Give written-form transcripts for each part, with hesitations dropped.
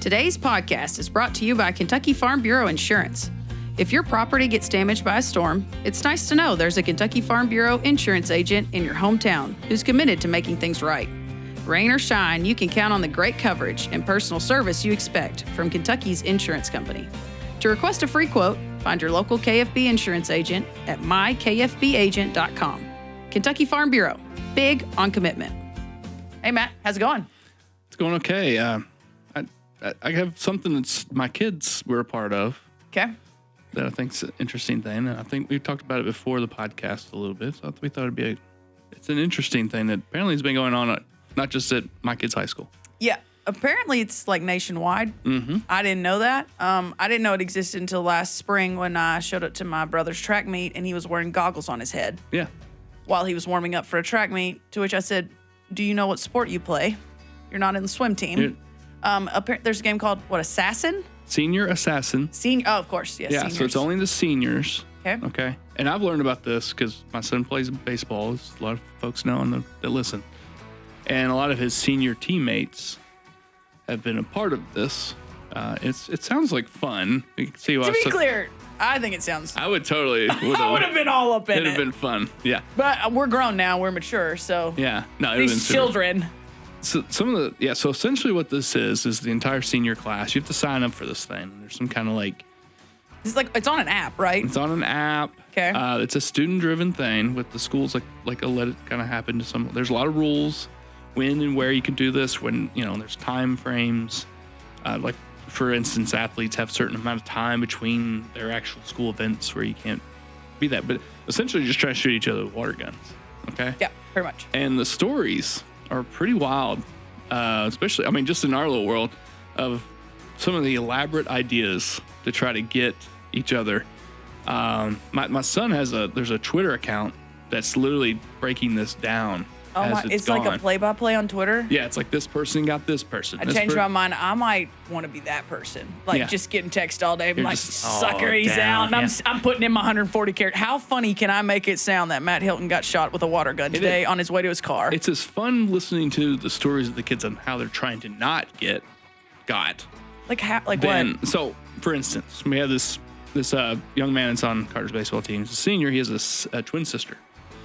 Today's podcast is brought to you by Kentucky Farm Bureau Insurance. If your property gets damaged by a storm, it's nice to know there's a Kentucky Farm Bureau insurance agent in your hometown who's committed to making things right. Rain or shine, you can count on the great coverage and personal service you expect from Kentucky's insurance company. To request a free quote, find your local KFB insurance agent at mykfbagent.com. Kentucky Farm Bureau, big on commitment. Hey, Matt, how's it going? It's going okay. I have something that's my kids were a part of. Okay. That I think's an interesting thing. And I think we've talked about it before the podcast a little bit. So we thought it's an interesting thing that apparently has been going on, not just at my kids' high school. Yeah. Apparently it's like nationwide. Mm-hmm. I didn't know that. I didn't know it existed until last spring when I showed up to my brother's track meet and he was wearing goggles on his head. Yeah. While he was warming up for a track meet, to which I said, do you know what sport you play? You're not in the swim team. There's a game called, Assassin? Senior Assassin. Oh, of course. Yes, yeah, seniors. so it's only the seniors. Okay. And I've learned about this because my son plays baseball, as a lot of folks know and that listen. And a lot of his senior teammates have been a part of this. It sounds like fun. You can see why. To be clear, I think it sounds... I would totally... I would have been all up in it. It'd have been fun, yeah. But we're grown now. We're mature, so... Yeah. No, it these children... So so essentially what this is the entire senior class. You have to sign up for this thing. There's some kind of it's on an app, right? It's on an app. Okay. It's a student-driven thing with the schools like let it kind of happen to some. There's a lot of rules when and where you can do this. When there's time frames. Like for instance, athletes have a certain amount of time between their actual school events where you can't be that. But essentially, just try to shoot each other with water guns. Okay. Yeah, pretty much. And the stories are pretty wild, especially, just in our little world, of some of the elaborate ideas to try to get each other. My son there's a Twitter account that's literally breaking this down. Oh my! It's like a play-by-play on Twitter. Yeah, it's like this person got this person. I changed my mind. I might want to be that person. Just getting text all day. I'm like, sucker, he's out. And I'm putting in my 140 characters. How funny can I make it sound that Matt Hilton got shot with a water gun today on his way to his car? It's as fun listening to the stories of the kids on how they're trying to not get got. Like what? So, for instance, we have this young man that's on Carter's baseball team. He's a senior. He has a twin sister.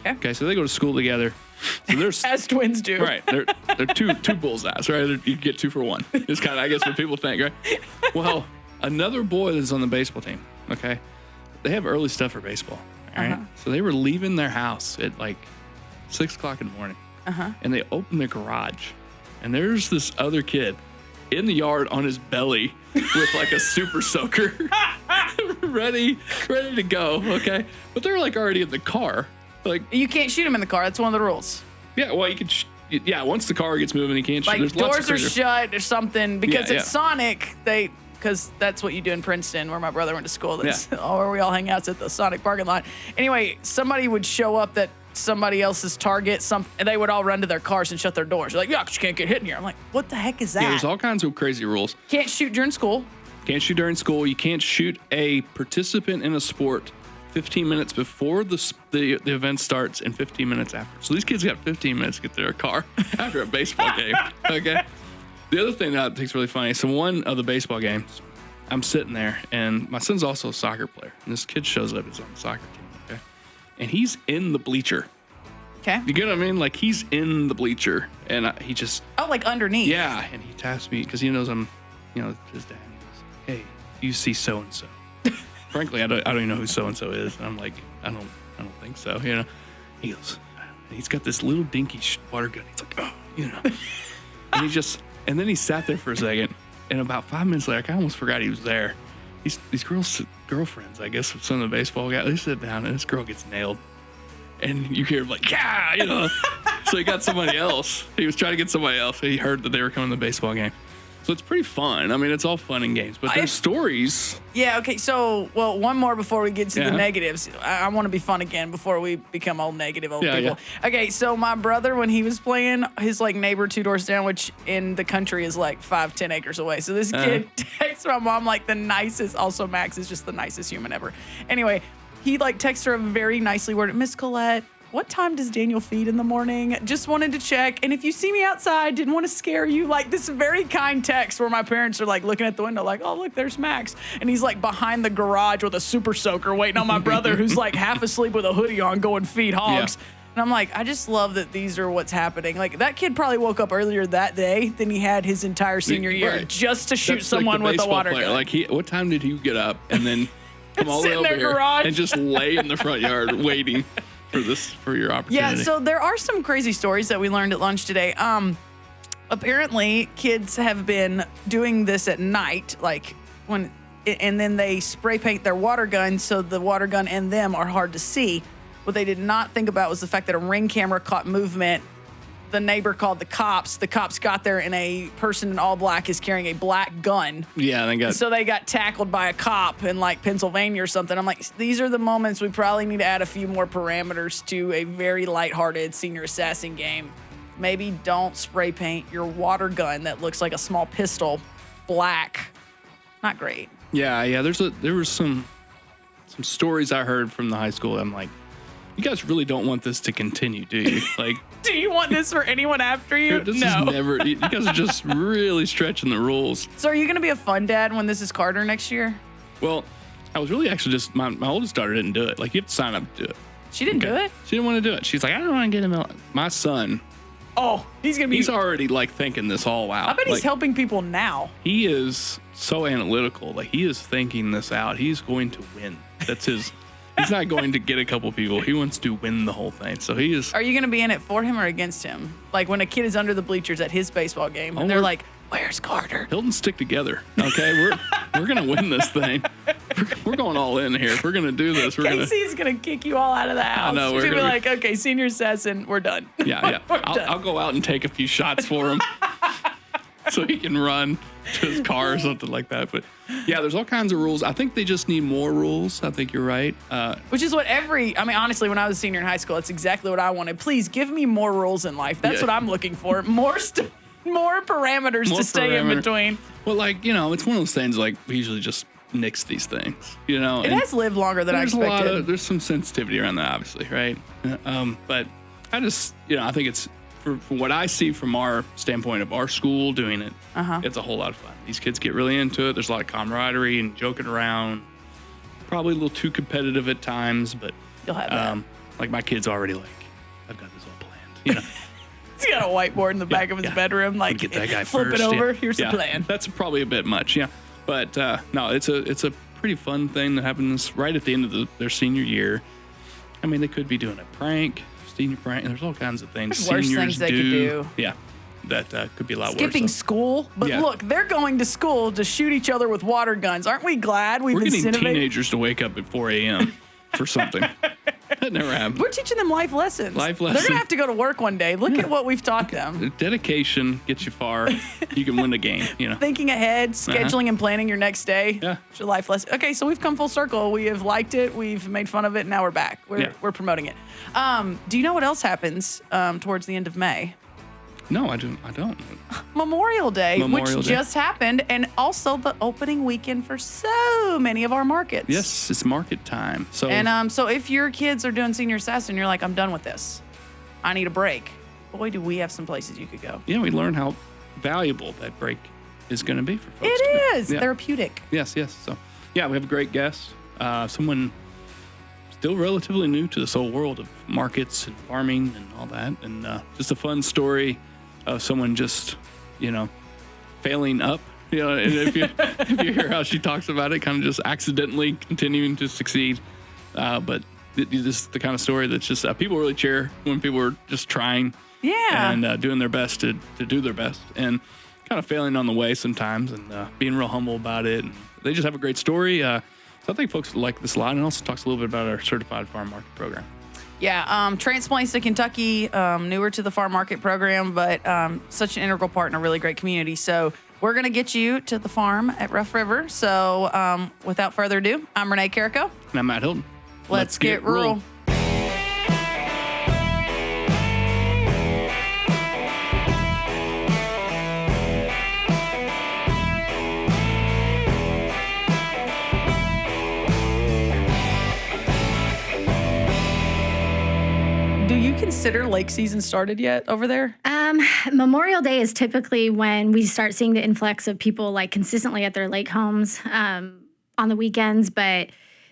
Okay, so they go to school together. So there's as twins do, right? They're two bullseyes, right? You get 2 for 1. It's kind of, I guess, what people think, right? Well, another boy that's on the baseball team. Okay, they have early stuff for baseball. All right, so they were leaving their house at 6:00 in the morning, and they opened the garage, and there's this other kid in the yard on his belly with a super soaker, ready to go. Okay, but they're already in the car. You can't shoot him in the car. That's one of the rules. Yeah, well, you can. Once the car gets moving, you can't shoot. There's doors are shut or something because it's Sonic. Because that's what you do in Princeton, where my brother went to school. That's where we all hang out, at the Sonic parking lot. Anyway, somebody would show up that somebody else's target. And they would all run to their cars and shut their doors. They're like, yeah, 'cause you can't get hit in here. I'm like, what the heck is that? Yeah, there's all kinds of crazy rules. Can't shoot during school. Can't shoot during school. You can't shoot a participant in a sport 15 minutes before the event starts and 15 minutes after. So these kids got 15 minutes to get to their car after a baseball game. Okay. The other thing that I think is really funny, so one of the baseball games, I'm sitting there, and my son's also a soccer player. And this kid shows up, he's on the soccer team, okay? And he's in the bleacher. Okay. You get what I mean? He's in the bleacher, and he just... Oh, underneath. Yeah, and he taps me, because he knows I'm, his dad. He goes, hey, you see so-and-so. Frankly, I don't even know who so-and-so is. And I'm like, I don't think so, He goes, he's got this little dinky water gun. He's like, and then he sat there for a second. And about 5 minutes later, I almost forgot he was there. These girlfriends, I guess, with some of the baseball guys, they sit down and this girl gets nailed. And you hear him So he got somebody else. He was trying to get somebody else. He heard that they were coming to the baseball game. So it's pretty fun. It's all fun and games, but there's stories. Yeah, okay. So, one more before we get to the negatives. I want to be fun again before we become all negative old people. Yeah. Okay, so my brother, when he was playing, his neighbor 2 doors down, which in the country is 5-10 acres away. So this kid texts my mom the nicest. Also, Max is just the nicest human ever. Anyway, he texts her a very nicely worded, Miss Colette, what time does Daniel feed in the morning? Just wanted to check. And if you see me outside, didn't want to scare you. Like, this very kind text where my parents are like looking at the window like, oh, look, there's Max. And he's like behind the garage with a super soaker waiting on my brother who's like half asleep with a hoodie on going feed hogs. Yeah. And I'm like, I just love that these are what's happening. Like, that kid probably woke up earlier that day than he had his entire senior year just to shoot someone with a water gun. Like, what time did you get up and then come all the way over here garage. and just lay in the front yard waiting for your opportunity? Yeah, so there are some crazy stories that we learned at lunch today. Apparently, kids have been doing this at night, like and then they spray paint their water gun so the water gun and them are hard to see. What they did not think about was the fact that a Ring camera caught movement. The neighbor called the cops. The cops got there, and a person in all black is carrying a black gun. Yeah, they got tackled by a cop in like Pennsylvania or something. I'm like, these are the moments we probably need to add a few more parameters to a very lighthearted senior assassin game. Maybe don't spray paint your water gun that looks like a small pistol black. Not great. Yeah. There were some stories I heard from the high school. I'm like, you guys really don't want this to continue, do you? Like, do you want this for anyone after you? This no. Is never. You guys are just really stretching the rules. So, are you going to be a fun dad when this is Carter next year? Well, I was really actually just my oldest daughter didn't do it. Like, you have to sign up to do it. She didn't do it. She didn't want to do it. She's like, I don't want to get him out. My son. Oh, he's already like thinking this all out. I bet he's helping people now. He is so analytical. Like, he is thinking this out. He's going to win. That's his. He's not going to get a couple people. He wants to win the whole thing. So he is. Are you going to be in it for him or against him? Like when a kid is under the bleachers at his baseball game and they're like, "Where's Carter?" Hilton, stick together. Okay, we're going to win this thing. We're going all in here. If we're going to do this, Casey's going to kick you all out of the house. I know, She's going to be like, "Okay, senior assassin, we're done." Yeah. I'll go out and take a few shots for him. So he can run to his car or something like that. But yeah, there's all kinds of rules. I think they just need more rules. I think you're right. Which is what honestly, when I was a senior in high school, that's exactly what I wanted. Please give me more rules in life. That's what I'm looking for. More parameters to stay in between. Well, like, it's one of those things, like, we usually just nix these things, It has lived longer than I expected. There's some sensitivity around that, obviously, right? But I just, I think it's, for what I see from our standpoint of our school doing it, it's a whole lot of fun. These kids get really into it. There's a lot of camaraderie and joking around. Probably a little too competitive at times, but you'll have that. Like, my kid's already like, I've got this all planned. He's got a whiteboard in the back of his bedroom, like, get that guy flip first. It over. Here's the plan. That's probably a bit much, But no, it's a pretty fun thing that happens right at the end of their senior year. I mean, they could be doing a prank. Senior prank. There's all kinds of things worse seniors things they could do. Yeah, that could be a lot worse. Skipping school, but look, they're going to school to shoot each other with water guns. Aren't we glad we're getting teenagers to wake up at 4 a.m. for something? That never happened. We're teaching them life lessons. They're gonna have to go to work one day. Look at what we've taught them. Dedication gets you far. You can win the game. Thinking ahead, scheduling and planning your next day. Yeah, it's your life lesson. Okay, so we've come full circle. We have liked it. We've made fun of it. And now we're back. We're promoting it. Do you know what else happens towards the end of May? No, I don't. Memorial Day, which just happened, and also the opening weekend for so many of our markets. Yes, it's market time. So so if your kids are doing senior assassin, you're like, I'm done with this. I need a break. Boy, do we have some places you could go. Yeah, we learn how valuable that break is going to be for folks. It is therapeutic. Yes. So yeah, we have a great guest. Someone still relatively new to this whole world of markets and farming and all that, and just a fun story of someone just, failing up. And if you hear how she talks about it, kind of just accidentally continuing to succeed. But this is the kind of story that's just people really cheer when people are just trying, and doing their best to do their best, and kind of failing on the way sometimes, and being real humble about it. And they just have a great story. So I think folks like this a lot, and also talks a little bit about our certified farm market program. Yeah, transplants to Kentucky, newer to the farm market program, but such an integral part in a really great community. So we're going to get you to the farm at Rough River. So without further ado, I'm Renee Carrico. And I'm Matt Hilton. Let's get rural. consider lake season started yet over there? Memorial Day is typically when we start seeing the influx of people like consistently at their lake homes on the weekends. But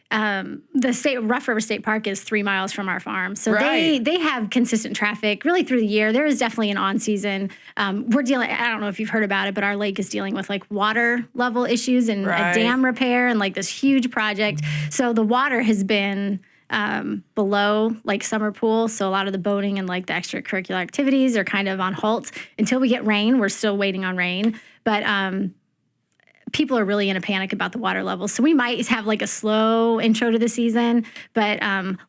the Rough River State Park is 3 miles from our farm. So they have consistent traffic really through the year. There is definitely an on-season. We're dealing, I don't know if you've heard about it, but our lake is dealing with like water level issues and a dam repair and like this huge project. So the water has been below like summer pool. So a lot of the boating and like the extracurricular activities are kind of on halt until we get rain. We're still waiting on rain. But people are really in a panic about the water level. So we might have like a slow intro to the season. But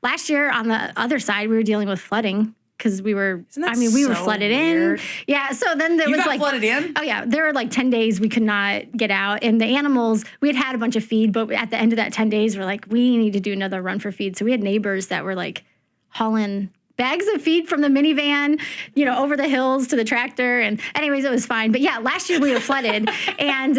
last year on the other side, we were dealing with flooding because we were flooded in. Yeah. So then there was like flooded in. Oh yeah. There were like 10 days we could not get out. And the animals, we had a bunch of feed, but at the end of that 10 days, we're like, we need to do another run for feed. So we had neighbors that were like hauling bags of feed from the minivan, over the hills to the tractor. And anyways, it was fine. But yeah, last year we were flooded. And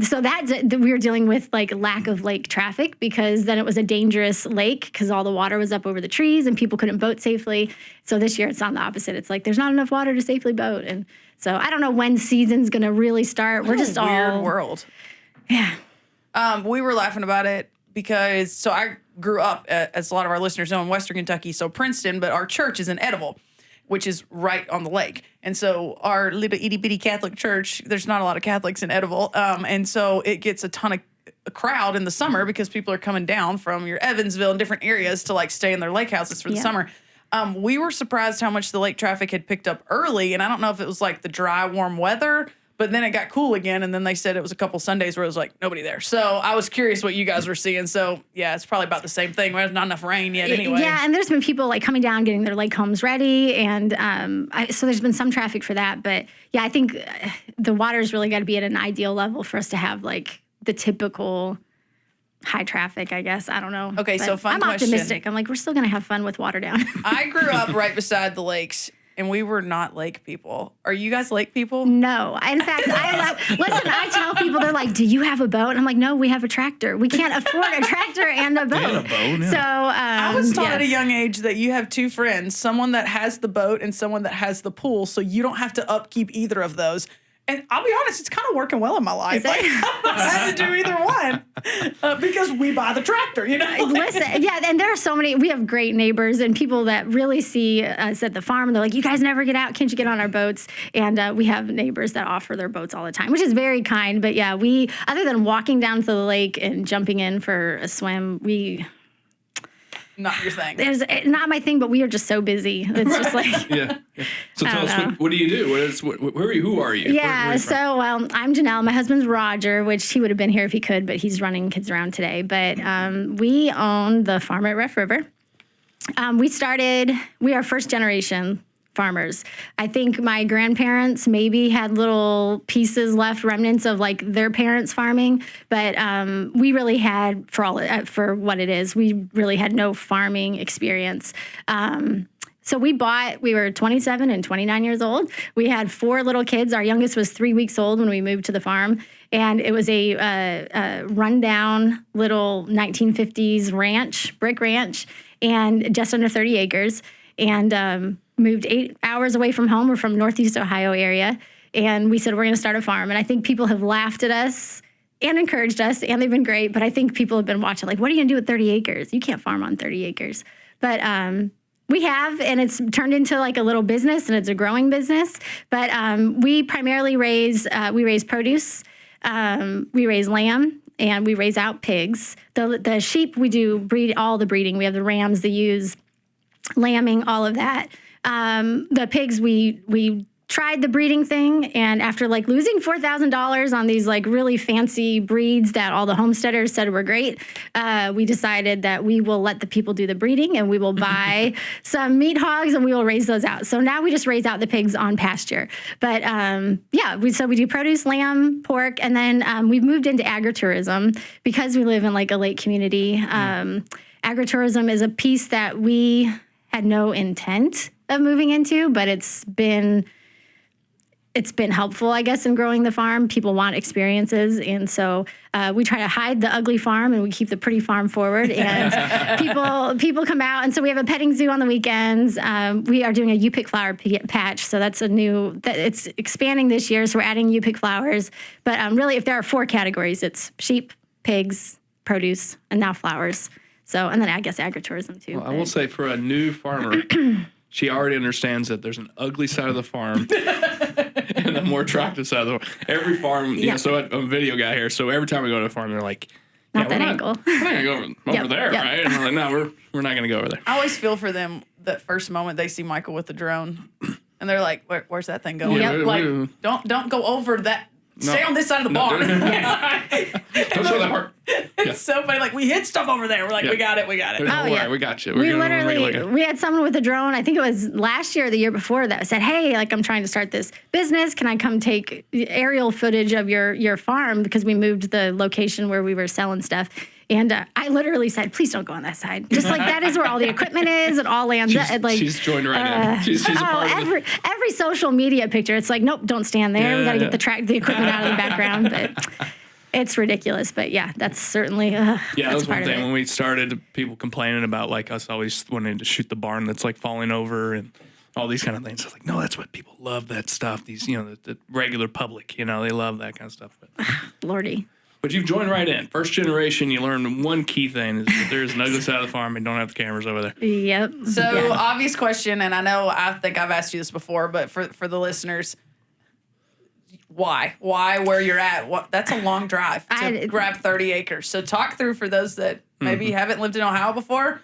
so that we were dealing with like lack of lake traffic because then it was a dangerous lake because all the water was up over the trees and people couldn't boat safely. So this year it's on the opposite. It's like there's not enough water to safely boat. And so I don't know when season's going to really start. We're just weird world. Yeah. We were laughing about it because I grew up, as a lot of our listeners know, in Western Kentucky, so Princeton, but our church is in Edible, which is right on the lake. And so our little itty-bitty Catholic church, there's not a lot of Catholics in Edible, and so it gets a ton of a crowd in the summer because people are coming down from your Evansville and different areas to like stay in their lake houses for the summer. We were surprised how much the lake traffic had picked up early, and I don't know if it was like the dry, warm weather, but then it got cool again, and then they said it was a couple Sundays where it was like nobody there. So I was curious what you guys were seeing. So yeah, it's probably about the same thing. There's not enough rain yet anyway. Yeah, and there's been people like coming down, getting their lake homes ready, and so there's been some traffic for that. But yeah, I think the water's really got to be at an ideal level for us to have like the typical high traffic, I guess. I don't know. Okay, but so fun I'm question. optimistic. I'm like, we're still going to have fun with water down. I grew up right beside the lakes. And we were not lake people. Are you guys lake people? No. In fact, I tell people, they're like, do you have a boat? And I'm like, no, we have a tractor. We can't afford a tractor and a boat. And a boat, yeah. So I was taught at a young age that you have two friends, someone that has the boat and someone that has the pool, so you don't have to upkeep either of those. And I'll be honest, it's kind of working well in my life. Like, I don't have to do either one because we buy the tractor, Listen, yeah, and there are so many. We have great neighbors and people that really see us at the farm. And they're like, you guys never get out. Can't you get on our boats? And we have neighbors that offer their boats all the time, which is very kind. But yeah, we, other than walking down to the lake and jumping in for a swim, not your thing. It's not my thing, but we are just so busy. It's just like yeah. So tell us, what do you do? Who are you? Yeah. Where so I'm Janelle. My husband's Roger, which he would have been here if he could, but he's running kids around today. But we own the farm at Rough River. We are first generation farmers. I think my grandparents maybe had little pieces left, remnants of like their parents farming, but we really had, for what it is, we really had no farming experience. So we were 27 and 29 years old. We had 4 little kids. Our youngest was 3 weeks old when we moved to the farm. And it was a rundown little 1950s ranch, brick ranch, and just under 30 acres. And moved 8 hours away from home. We're from Northeast Ohio area. And we said, we're going to start a farm. And I think people have laughed at us and encouraged us, and they've been great. But I think people have been watching, like, what are you going to do with 30 acres? You can't farm on 30 acres. But we have, and it's turned into like a little business, and it's a growing business. But we primarily raise produce. We raise lamb, and we raise out pigs. The sheep, we do breed all the breeding. We have the rams, the ewes, lambing, all of that. The pigs, we tried the breeding thing, and after like losing $4,000 on these like really fancy breeds that all the homesteaders said were great, we decided that we will let the people do the breeding, and we will buy some meat hogs and we will raise those out. So now we just raise out the pigs on pasture. But we do produce, lamb, pork, and then we've moved into agritourism because we live in like a lake community. Agritourism is a piece that we had no intent of moving into, but it's been it's been helpful, I guess, in growing the farm. People want experiences. And so we try to hide the ugly farm and we keep the pretty farm forward. And people come out. And so we have a petting zoo on the weekends. We are doing a you-pick flower patch. So that's it's expanding this year. So we're adding you-pick flowers. But really, if there are 4 categories, it's sheep, pigs, produce, and now flowers. So, and then I guess agritourism too. Well, I will say for a new farmer, she already understands that there's an ugly side of the farm and a more attractive side of the farm. Every farm, you know, so I'm a video guy here. So every time we go to a farm, they're like, not that angle. We're not going to go over there, right? And we're like, no, we're not going to go over there. I always feel for them that first moment they see Michael with the drone. And they're like, where's that thing going? Yeah, like, don't go over that. Stay on this side of the barn. Don't show that part. It's so funny. Like, we hit stuff over there. We're like, we got it. Don't worry, we got you. We had someone with a drone, I think it was last year or the year before, that said, hey, like, I'm trying to start this business. Can I come take aerial footage of your farm? Because we moved the location where we were selling stuff. And I literally said, please don't go on that side. Just like that is where all the equipment is. It all lands. She's joined right in. She's a part of every social media picture. It's like, nope, don't stand there. We got to get the equipment out of the background. But it's ridiculous. But yeah, that's certainly that was one thing when we started. People complaining about like us always wanting to shoot the barn that's like falling over and all these kind of things. It's like, no, that's what people love. That stuff. These, you know, the regular public. You know, they love that kind of stuff. But, Lordy. But you've joined right in. First generation, you learned one key thing is that there's an ugly side of the farm and don't have the cameras over there. Yep. So obvious question, and I think I've asked you this before, but for the listeners, why where you're at? That's a long drive to grab 30 acres. So talk through for those that maybe haven't lived in Ohio before.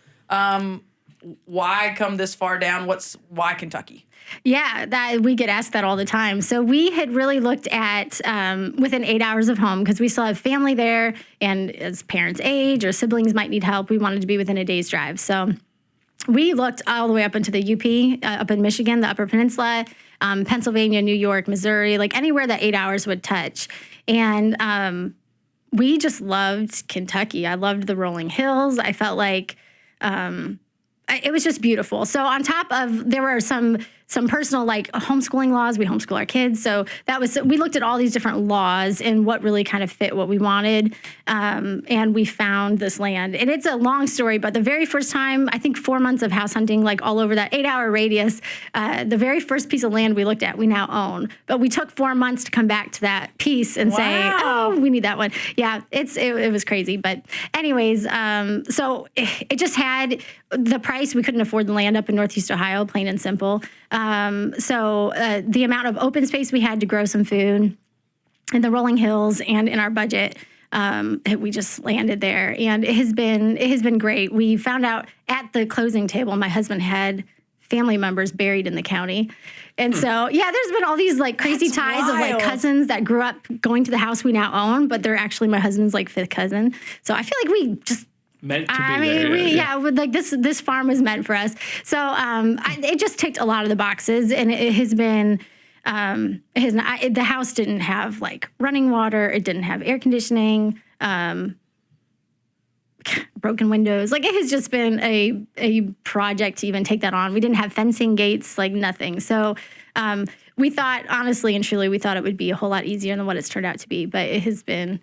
Why come this far down? Why Kentucky? Yeah, that we get asked that all the time. So we had really looked at within 8 hours of home because we still have family there, and as parents age or siblings might need help, we wanted to be within a day's drive. So we looked all the way up into the UP, up in Michigan, the Upper Peninsula, Pennsylvania, New York, Missouri, like anywhere that 8 hours would touch. And we just loved Kentucky. I loved the rolling hills. I felt like it was just beautiful. So on top of, there were some personal like homeschooling laws. We homeschool our kids. So we looked at all these different laws and what really kind of fit what we wanted. And we found this land. And it's a long story, but the very first time, I think 4 months of house hunting, like all over that 8-hour radius, the very first piece of land we looked at, we now own. But we took 4 months to come back to that piece and say, oh, we need that one. Yeah, it was crazy. But anyways, so it just had the price. We couldn't afford the land up in Northeast Ohio, plain and simple. So the amount of open space we had to grow some food in the rolling hills and in our budget, we just landed there, and it has been great. We found out at the closing table, my husband had family members buried in the county. And so, there's been all these like crazy ties of like cousins that grew up going to the house we now own, but they're actually my husband's like 5th cousin. So I feel like we just meant to be there. Like this farm was meant for us. So it just ticked a lot of the boxes, and it has been. The house didn't have like running water. It didn't have air conditioning. Broken windows. Like it has just been a project to even take that on. We didn't have fencing, gates, like nothing. So we thought, honestly and truly, we thought it would be a whole lot easier than what it's turned out to be. But it has been.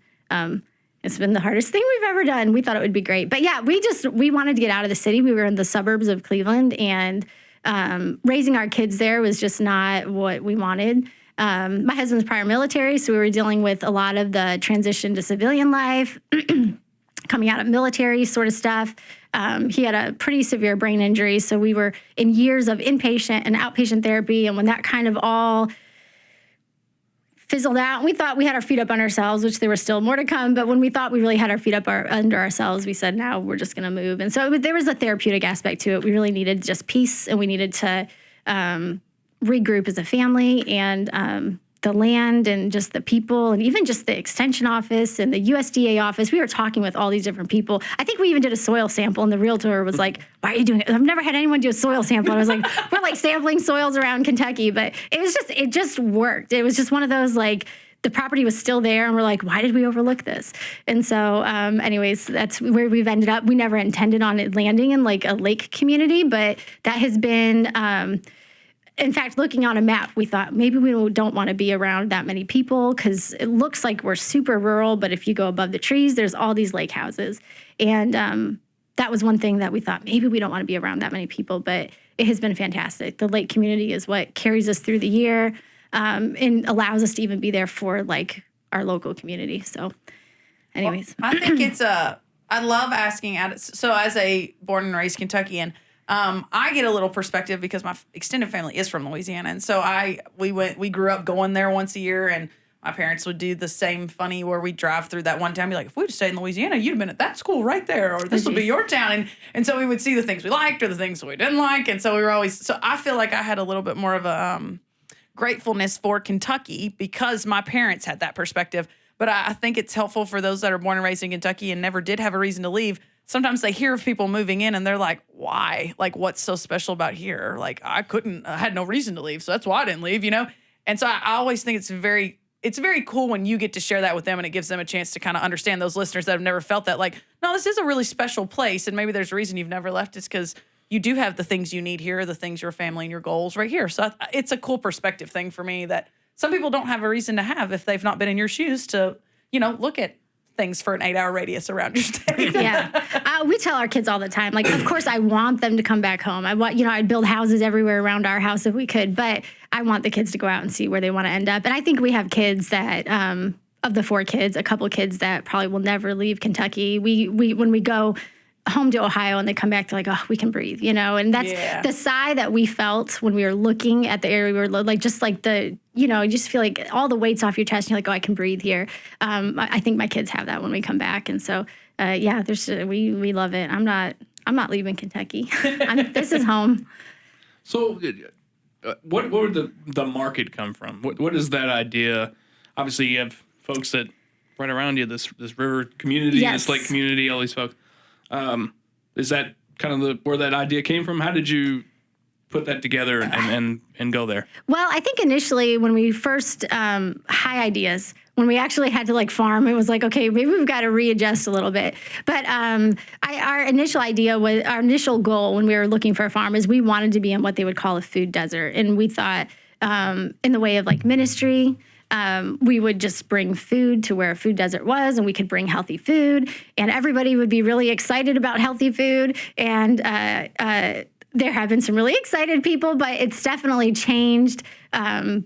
It's been the hardest thing we've ever done. We thought it would be great. But yeah, we wanted to get out of the city. We were in the suburbs of Cleveland, and raising our kids there was just not what we wanted. My husband's prior military, so we were dealing with a lot of the transition to civilian life, coming out of military sort of stuff. He had a pretty severe brain injury, so we were in years of inpatient and outpatient therapy. And when that kind of all fizzled out, we thought we had our feet up on ourselves, which there was still more to come. But when we thought we really had our feet up under ourselves, we said, now we're just going to move. And so there was a therapeutic aspect to it. We really needed just peace, and we needed to regroup as a family, and the land and just the people, and even just the extension office and the USDA office. We were talking with all these different people. I think we even did a soil sample, and the realtor was like, why are you doing it? I've never had anyone do a soil sample. And I was like, we're like sampling soils around Kentucky. But it just worked. It was just one of those, like, the property was still there, and we're like, why did we overlook this? And so anyways, that's where we've ended up. We never intended on it landing in like a lake community, but that has been in fact, looking on a map, we thought maybe we don't want to be around that many people because it looks like we're super rural. But if you go above the trees, there's all these lake houses. And that was one thing that we thought maybe we don't want to be around that many people. But it has been fantastic. The lake community is what carries us through the year and allows us to even be there for like our local community. So anyways. Well, I think it's I love asking. So as a born and raised Kentuckian, I get a little perspective because my extended family is from Louisiana, and so we grew up going there once a year, and my parents would do the same funny where we drive through that one town, be like, if we'd stayed in Louisiana, you'd have been at that school right there, or this will be your town, and so we would see the things we liked or the things we didn't like, and so we were always. So I feel like I had a little bit more of a gratefulness for Kentucky because my parents had that perspective. But I think it's helpful for those that are born and raised in Kentucky and never did have a reason to leave. Sometimes they hear of people moving in and they're like, why? Like, what's so special about here? Like, I had no reason to leave. So that's why I didn't leave, you know? And so I always think it's very cool when you get to share that with them and it gives them a chance to kind of understand those listeners that have never felt that. Like, no, this is a really special place. And maybe there's a reason you've never left. It's because you do have the things you need here, the things your family and your goals right here. So it's a cool perspective thing for me that some people don't have a reason to have if they've not been in your shoes to, you know, look at things for an 8-hour radius around your state. Yeah. We tell our kids all the time, like, of course I want them to come back home. I'd build houses everywhere around our house if we could, but I want the kids to go out and see where they want to end up. And I think we have kids that, of the 4 kids, a couple kids that probably will never leave Kentucky. We when we go home to Ohio and they come back, they're like, oh, we can breathe, you know? And that's the sigh that we felt when we were looking at the area. We were like, just like the, you know, you just feel like all the weight's off your chest and you're like, oh, I can breathe here. I think my kids have that when we come back. And so, we love it. I'm not leaving Kentucky. This is home. So what would the market come from? What is that idea? Obviously you have folks that right around you, this river community, this lake community, all these folks. Is that kind of where that idea came from? How did you put that together and go there? Well, I think initially when we first high ideas, when we actually had to like farm, it was like, okay, maybe we've got to readjust a little bit. But our initial goal when we were looking for a farm is we wanted to be in what they would call a food desert. And we thought in the way of like ministry, we would just bring food to where a food desert was, and we could bring healthy food, and everybody would be really excited about healthy food. And there have been some really excited people, but it's definitely changed. Our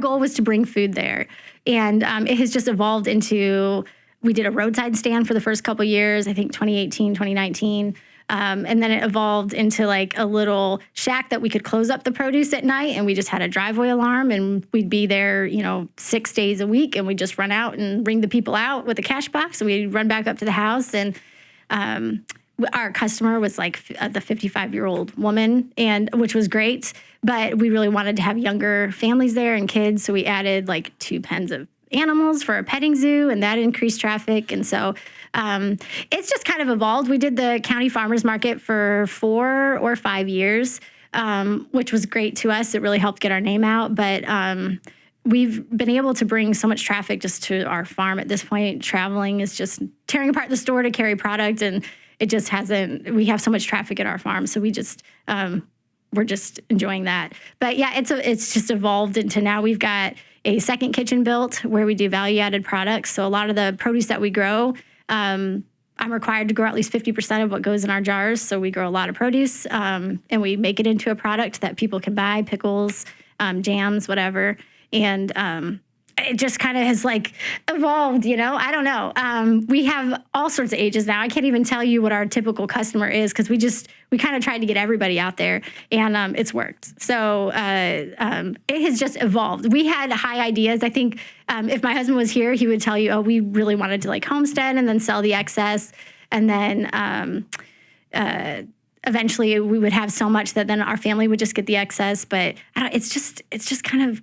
goal was to bring food there, and it has just evolved into, we did a roadside stand for the first couple of years, I think 2018, 2019. And then it evolved into like a little shack that we could close up the produce at night, and we just had a driveway alarm, and we'd be there, 6 days a week, and we'd just run out and bring the people out with a cash box, and we'd run back up to the house. And our customer was like the 55-year-old woman, and which was great, but we really wanted to have younger families there and kids, so we added like 2 pens of animals for a petting zoo, and that increased traffic. And so it's just kind of evolved. We did the county farmers market for 4 or 5 years, which was great to us. It really helped get our name out. But we've been able to bring so much traffic just to our farm at this point. Traveling is just tearing apart the store to carry product, and it just hasn't. We have so much traffic at our farm, so we just we're just enjoying that. But yeah, it's just evolved into now we've got a second kitchen built where we do value-added products. So a lot of the produce that we grow, I'm required to grow at least 50% of what goes in our jars. So we grow a lot of produce, and we make it into a product that people can buy, pickles, jams, whatever. And it just kind of has like evolved, I don't know. We have all sorts of ages now. I can't even tell you what our typical customer is because we kind of tried to get everybody out there, and it's worked. So it has just evolved. We had high ideas. I think if my husband was here, he would tell you, oh, we really wanted to like homestead and then sell the excess. And then eventually we would have so much that then our family would just get the excess. But it's just kind of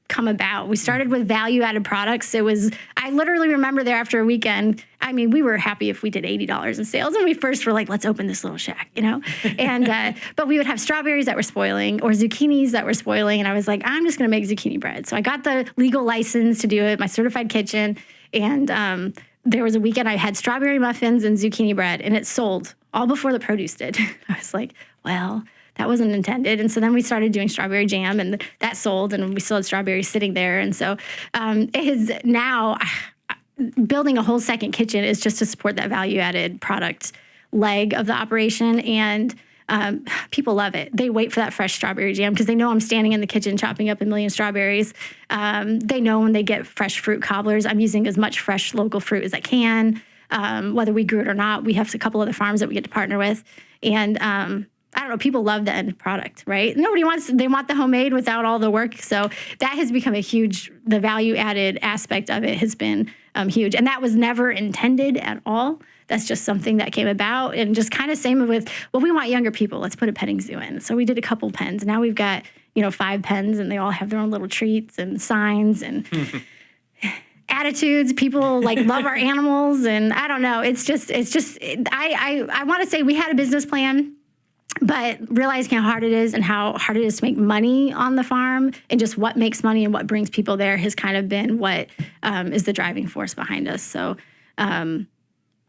come about. We started with value-added products. I literally remember there after a weekend, we were happy if we did $80 in sales. And we first were like, let's open this little shack, And, but we would have strawberries that were spoiling or zucchinis that were spoiling. And I was like, I'm just going to make zucchini bread. So I got the legal license to do it, my certified kitchen. And there was a weekend I had strawberry muffins and zucchini bread, and it sold all before the produce did. I was like, well, that wasn't intended. And so then we started doing strawberry jam, and that sold, and we still had strawberries sitting there. And so it is now building a whole second kitchen is just to support that value-added product leg of the operation. And people love it. They wait for that fresh strawberry jam because they know I'm standing in the kitchen chopping up a million strawberries. They know when they get fresh fruit cobblers, I'm using as much fresh local fruit as I can. Whether we grew it or not, we have a couple other farms that we get to partner with. And I don't know, people love the end product, right? They want the homemade without all the work. So that has become the value added aspect of it has been huge. And that was never intended at all. That's just something that came about, and just kind of same with, well, we want younger people. Let's put a petting zoo in. So we did a couple pens. Now we've got, 5 pens, and they all have their own little treats and signs and attitudes. People love our animals, and I don't know. I want to say we had a business plan, but realizing how hard it is and how hard it is to make money on the farm, and just what makes money and what brings people there has kind of been what is the driving force behind us. So,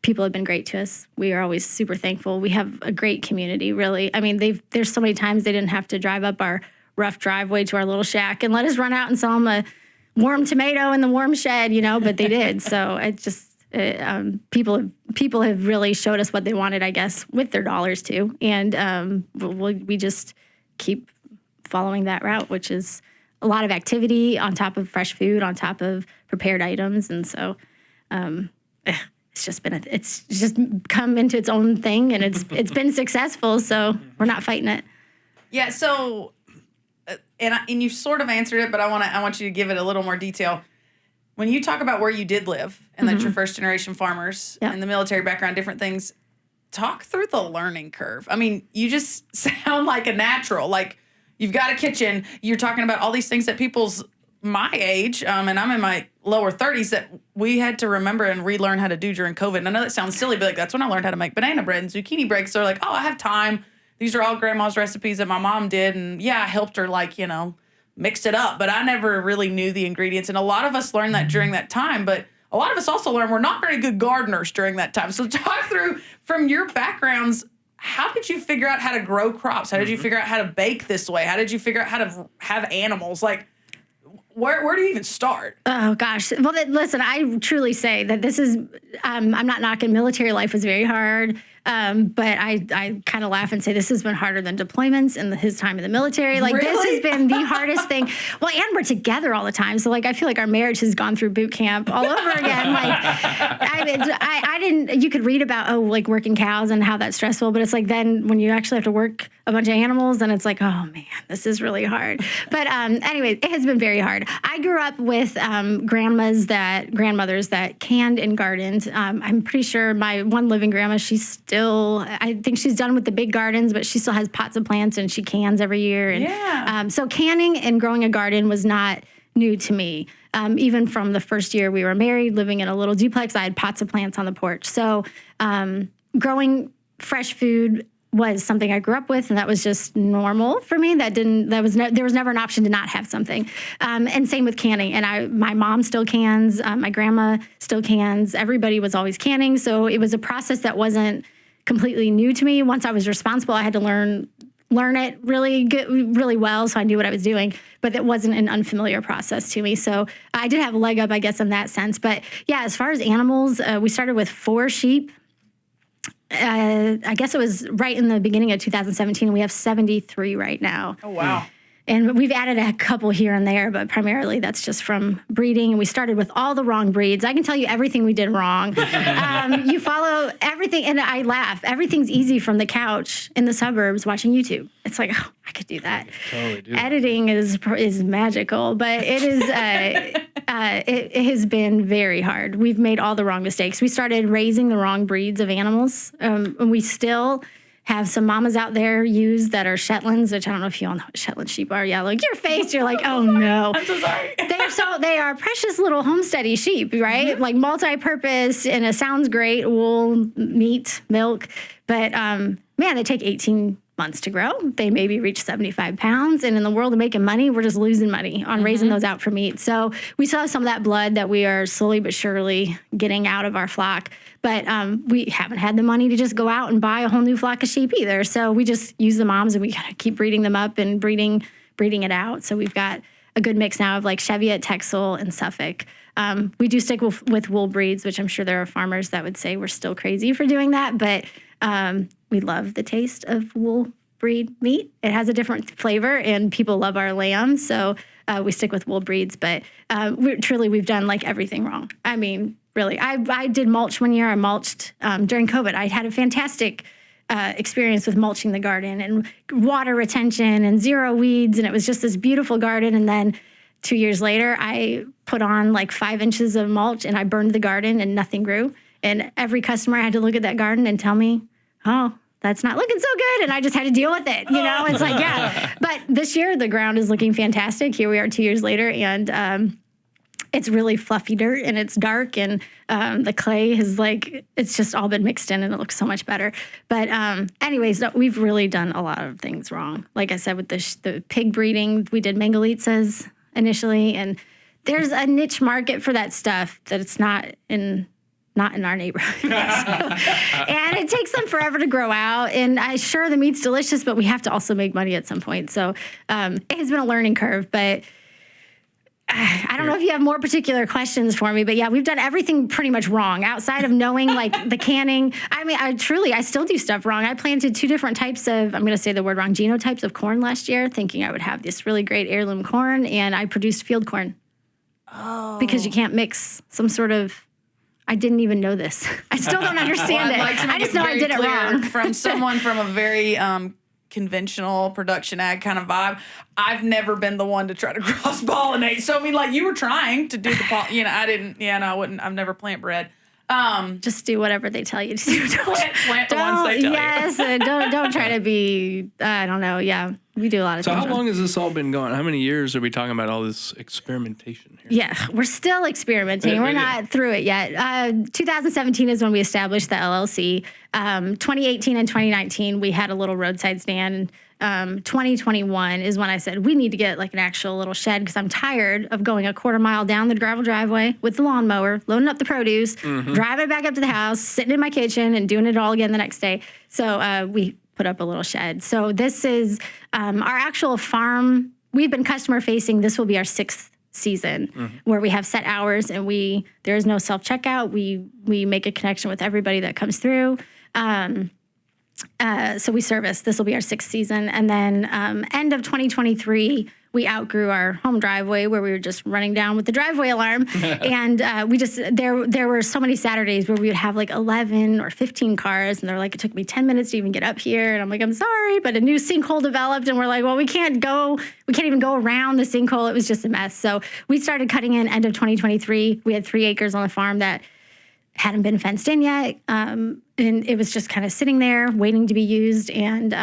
people have been great to us. We are always super thankful. We have a great community, really. I mean, there's so many times they didn't have to drive up our rough driveway to our little shack and let us run out and sell them a warm tomato in the warm shed, but they did. So people have really showed us what they wanted, I guess, with their dollars too. And we just keep following that route, which is a lot of activity on top of fresh food, on top of prepared items. And so, it's just come into its own thing, and it's been successful. So we're not fighting it. Yeah. So, and you sort of answered it, but I want you to give it a little more detail. When you talk about where you did live and that you're first generation farmers and the military background, different things, talk through the learning curve. I mean, you just sound like a natural. Like, you've got a kitchen. You're talking about all these things that people's my age, and I'm in my lower 30s, that we had to remember and relearn how to do during COVID. And I know that sounds silly, but that's when I learned how to make banana bread and zucchini breaks. So they're I have time. These are all grandma's recipes that my mom did. And yeah, I helped her mixed it up, but I never really knew the ingredients. And a lot of us learned that during that time, but a lot of us also learned we're not very good gardeners during that time. So talk through, from your backgrounds, how did you figure out how to grow crops? How did you figure out how to bake this way? How did you figure out how to have animals? Where do you even start? Oh, gosh. Well, listen, I truly say that this is, I'm not knocking, military life was very hard. But I kind of laugh and say this has been harder than deployments in his time in the military. This has been the hardest thing. Well, and we're together all the time. So I feel like our marriage has gone through boot camp all over again. I didn't, you could read about, working cows and how that's stressful, but it's then when you actually have to work a bunch of animals, then it's oh man, this is really hard. But anyway, it has been very hard. I grew up with grandmothers that canned and gardened. I'm pretty sure my one living grandma, I think she's done with the big gardens, but she still has pots of plants and she cans every year. And so canning and growing a garden was not new to me. Even from the first year we were married, living in a little duplex, I had pots of plants on the porch. So growing fresh food was something I grew up with, and that was just normal for me. There was never an option to not have something. And same with canning. And my mom still cans, my grandma still cans. Everybody was always canning. So it was a process that wasn't completely new to me. Once I was responsible, I had to learn it really well, so I knew what I was doing. But it wasn't an unfamiliar process to me. So I did have a leg up, I guess, in that sense. But yeah, as far as animals, we started with 4 sheep. I guess it was right in the beginning of 2017, and we have 73 right now. Oh, wow. And we've added a couple here and there, but primarily that's just from breeding. And we started with all the wrong breeds. I can tell you everything we did wrong. You follow everything, and I laugh. Everything's easy from the couch in the suburbs watching YouTube. It's I could do that. Totally do. Editing is magical, but it is. It has been very hard. We've made all the wrong mistakes. We started raising the wrong breeds of animals, and we still have some mamas out there that are Shetlands, which I don't know if you all know what Shetland sheep are. Yeah, your face, you're oh no. I'm so sorry. They are precious little homesteady sheep, right? Mm-hmm. Multi-purpose, and it sounds great, wool, meat, milk. But man, they take 18 months to grow. They maybe reach 75 pounds. And in the world of making money, we're just losing money on raising those out for meat. So we still have some of that blood that we are slowly but surely getting out of our flock. But we haven't had the money to just go out and buy a whole new flock of sheep either. So we just use the moms and we kind of keep breeding them up and breeding it out. So we've got a good mix now of like Cheviot, Texel, and Suffolk. We do stick with wool breeds, which I'm sure there are farmers that would say we're still crazy for doing that. But we love the taste of wool breed meat. It has a different flavor, and people love our lamb. So we stick with wool breeds. But we've done like everything wrong. I mean, really, I did mulch one year. I mulched during COVID. I had a fantastic experience with mulching the garden and water retention and zero weeds. And it was just this beautiful garden. And then 2 years later, I put on like 5 inches of mulch and I burned the garden and nothing grew. And every customer had to look at that garden and tell me, oh, that's not looking so good. And I just had to deal with it. You know, it's like, yeah. But this year, the ground is looking fantastic. Here we are 2 years later. And it's really fluffy dirt and it's dark. And the clay is like, it's just all been mixed in and it looks so much better. But anyways, no, we've really done a lot of things wrong. Like I said, with the pig breeding, we did Mangalitsa's initially. And there's a niche market for that stuff that it's not in our neighborhood. And it takes them forever to grow out. And sure, the meat's delicious, but we have to also make money at some point. So it has been a learning curve. But I don't know if you have more particular questions for me. But yeah, we've done everything pretty much wrong outside of knowing like the canning. I mean, I still do stuff wrong. I planted 2 different types of, I'm going to say the word wrong, genotypes of corn last year, thinking I would have this really great heirloom corn. And I produced field corn. Oh. Because you can't mix some sort of, I didn't even know this. I still don't understand it. I just know I did it wrong. From someone from a very conventional production ag kind of vibe, I've never been the one to try to cross pollinate. So I mean, like you were trying to do the I didn't. Yeah, no, I wouldn't. I've never plant bread. Just do whatever they tell you to do. Plant the ones they tell you. Yes, don't try to be. I don't know. Yeah, we do a lot of. So things how long has this all been going? How many years are we talking about all this experimentation here? Yeah, we're still experimenting. We're not through it yet. 2017 is when we established the LLC. 2018 and 2019, we had a little roadside stand. 2021 is when I said we need to get like an actual little shed because I'm tired of going a quarter mile down the gravel driveway with the lawnmower, loading up the produce, driving it back up to the house, sitting in my kitchen and doing it all again the next day. So we put up a little shed. So this is our actual farm. We've been customer facing. This will be our 6th season where we have set hours and there is no self-checkout. We make a connection with everybody that comes through. So we service. This will be our 6th season. And then end of 2023, we outgrew our home driveway where we were just running down with the driveway alarm. And there were so many Saturdays where we would have like 11 or 15 cars. And they're like, it took me 10 minutes to even get up here. And I'm like, I'm sorry, but a new sinkhole developed. And we're like, well, we can't even go around the sinkhole. It was just a mess. So we started cutting in end of 2023. We had 3 acres on the farm that hadn't been fenced in yet. And it was just kind of sitting there waiting to be used. And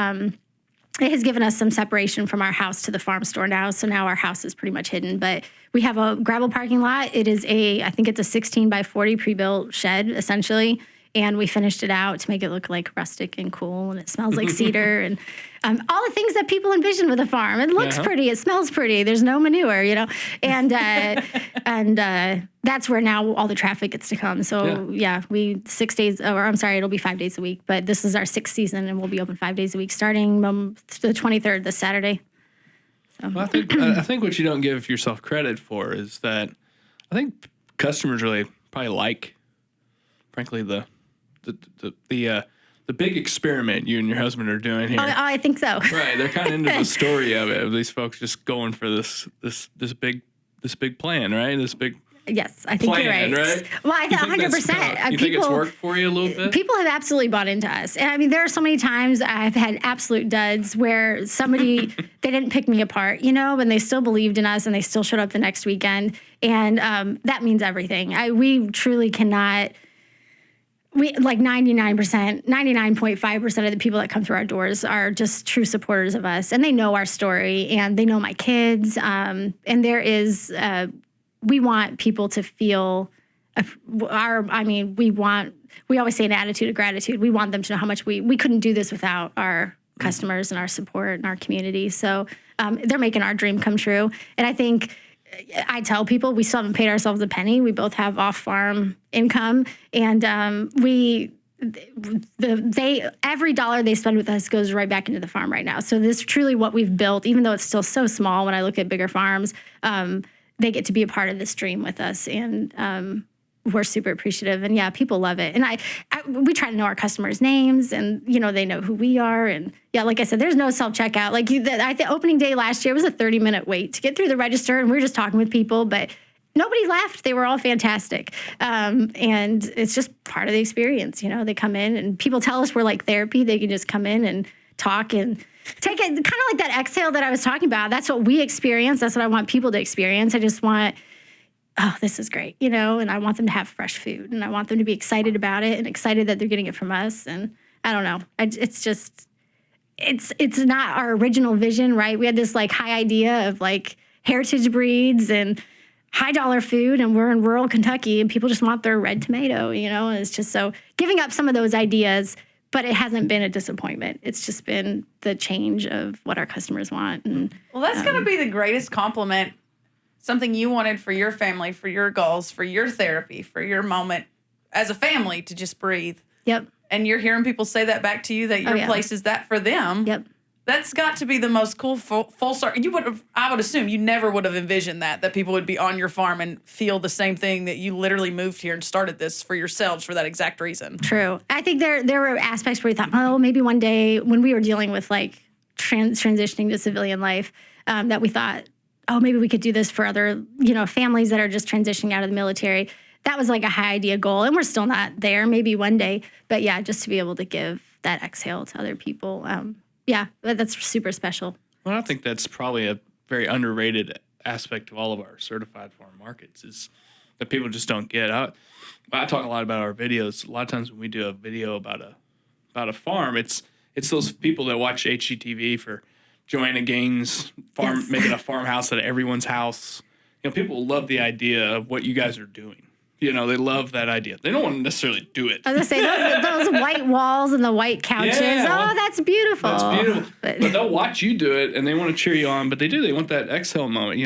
it has given us some separation from our house to the farm store now. So now our house is pretty much hidden. But we have a gravel parking lot. It is I think it's a 16 by 40 pre-built shed, essentially. And we finished it out to make it look like rustic and cool. And it smells like cedar and all the things that people envision with a farm. It looks pretty. It smells pretty. There's no manure, And that's where now all the traffic gets to come. So, we 6 days, it'll be 5 days a week. But this is our 6th season, and we'll be open 5 days a week starting the 23rd, this Saturday. So. Well, I think what you don't give yourself credit for is that I think customers really probably like, frankly, the big experiment you and your husband are doing here. Oh, I think so. Right, they're kind of into the story of it. Of these folks just going for this big plan, right? This big Yes, I think plan, you're right. Well, I think 100%. You think it's worked for you a little bit? People have absolutely bought into us. And I mean, there are so many times I've had absolute duds where somebody, they didn't pick me apart, and they still believed in us and they still showed up the next weekend. And that means everything. We truly cannot. We like 99.5% of the people that come through our doors are just true supporters of us, and they know our story, and they know my kids. And there is, we want people to feel we always say an attitude of gratitude. We want them to know how much we couldn't do this without our customers and our support and our community. So they're making our dream come true. And I think I tell people we still haven't paid ourselves a penny. We both have off-farm income, and every dollar they spend with us goes right back into the farm right now. So this is truly what we've built, even though it's still so small when I look at bigger farms. They get to be a part of this dream with us, and we're super appreciative. And yeah, people love it. And we try to know our customers' names, and they know who we are. And yeah, like I said, there's no self-checkout. Like the opening day last year was a 30-minute wait to get through the register, and we were just talking with people, but nobody left. They were all fantastic. And it's just part of the experience. They come in, and people tell us we're like therapy. They can just come in and talk and take it, kind of like that exhale that I was talking about. That's what we experience. That's what I want people to experience. I just want, this is great, and I want them to have fresh food, and I want them to be excited about it and excited that they're getting it from us. And I don't know. It's not our original vision, right? We had this like high idea of like heritage breeds and high dollar food, and we're in rural Kentucky, and people just want their red tomato, and it's just so giving up some of those ideas, but it hasn't been a disappointment. It's just been the change of what our customers want. And well, that's going to be the greatest compliment, something you wanted for your family, for your goals, for your therapy, for your moment as a family to just breathe. Yep. And you're hearing people say that back to you, that your place is that for them. Yep. That's got to be the most cool full circle. I would assume you never would have envisioned that people would be on your farm and feel the same thing, that you literally moved here and started this for yourselves for that exact reason. True. I think there were aspects where we thought, maybe one day when we were dealing with like transitioning to civilian life, that we thought, maybe we could do this for other, families that are just transitioning out of the military. That was like a high idea goal, and we're still not there. Maybe one day, but yeah, just to be able to give that exhale to other people. Yeah, that's super special. Well, I think that's probably a very underrated aspect of all of our certified farm markets is that people just don't get. I talk a lot about our videos. A lot of times when we do a video about a farm, it's those people that watch HGTV for Joanna Gaines farm making a farmhouse at everyone's house. People love the idea of what you guys are doing. They love that idea. They don't want to necessarily do it. I was going to say, those white walls and the white couches. Yeah, that's beautiful. That's beautiful. But they'll watch you do it, and they want to cheer you on. But they do. They want that exhale moment.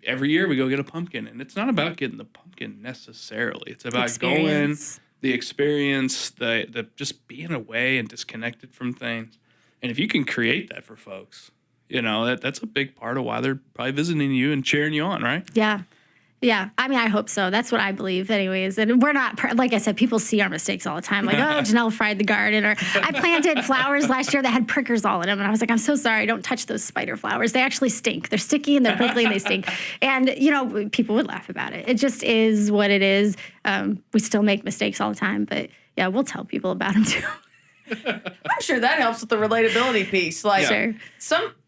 Every year we go get a pumpkin, and it's not about getting the pumpkin necessarily. It's about going, the experience, the just being away and disconnected from things. And if you can create that for folks, that's a big part of why they're probably visiting you and cheering you on, right? Yeah. Yeah, I mean, I hope so. That's what I believe anyways. And we're not, like I said, people see our mistakes all the time. Like, Janelle fried the garden. Or I planted flowers last year that had prickers all in them. And I was like, I'm so sorry. Don't touch those spider flowers. They actually stink. They're sticky and they're prickly and they stink. And, people would laugh about it. It just is what it is. We still make mistakes all the time. But, yeah, we'll tell people about them, too. I'm sure that helps with the relatability piece. Like, sure.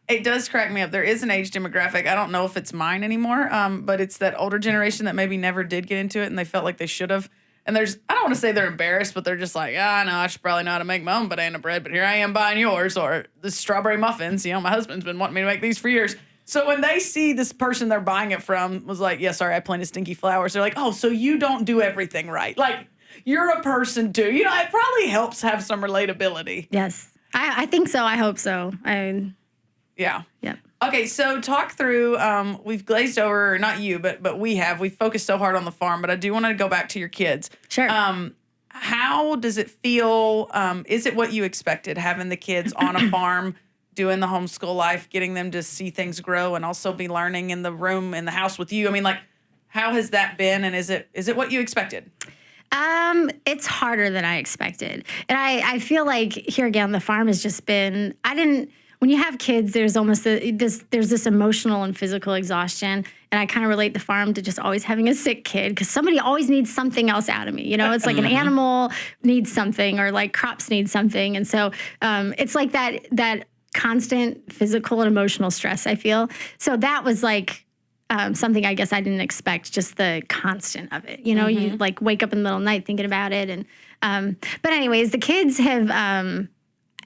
It does crack me up. There is an age demographic. I don't know if it's mine anymore, but it's that older generation that maybe never did get into it and they felt like they should have. And I don't want to say they're embarrassed, but they're just like, no, I should probably know how to make my own banana bread, but here I am buying yours, or the strawberry muffins. My husband's been wanting me to make these for years. So when they see this person they're buying it from was like, yeah, sorry, I planted stinky flowers. They're like, oh, so you don't do everything right. Like, you're a person too. It probably helps have some relatability. Yes. I think so. I hope so. Yeah. Yep. Okay, so talk through, we've glazed over, not you, but we've focused so hard on the farm, but I do want to go back to your kids. Sure. How does it feel? Is it what you expected, having the kids on a farm, doing the homeschool life, getting them to see things grow and also be learning in the room, in the house with you? I mean, how has that been, and is it what you expected? It's harder than I expected. And I feel like here again, the farm has just been, when you have kids, there's almost there's this emotional and physical exhaustion. And I kind of relate the farm to just always having a sick kid, because somebody always needs something else out of me. It's like an animal needs something, or like crops need something. And so it's like that constant physical and emotional stress, I feel. So that was like something I guess I didn't expect, just the constant of it. You like wake up in the middle of the night thinking about it. And but anyways, the kids have